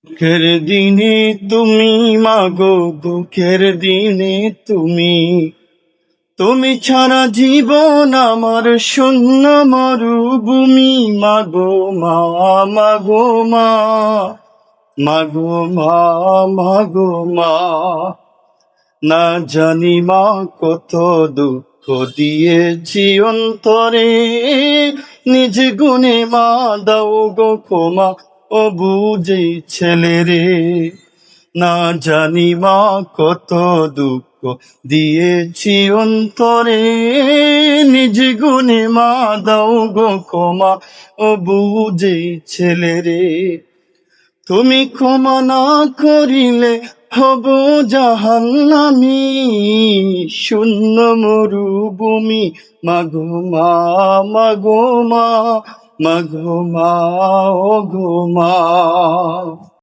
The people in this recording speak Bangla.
দুঃখের দিনে তুমি মাগো, দুঃখের দিনে তুমি ছাড়া জীবন আমার শূন্য মরুভূমি। মাগো মা, মাগো মা, মাগো মা, মাগো মা। না জানি মা কত দুঃখ দিয়েছি অন্তরে, নিজ গুণে মা দাও গো ক্ষমা, ও বুঝে ছেলে রে। না জানি মা কত দুঃখ দিয়েছি অন্তরে, নিজ গুণে মা দাও গো ক্ষমা, ও বুঝে ছেলে রে। তুমি ক্ষমা না করিলে হব জাহান্নামী, শূন্য মরুভূমি। মাগো মা, মাগো মা, মাগো মা, ও গো মা।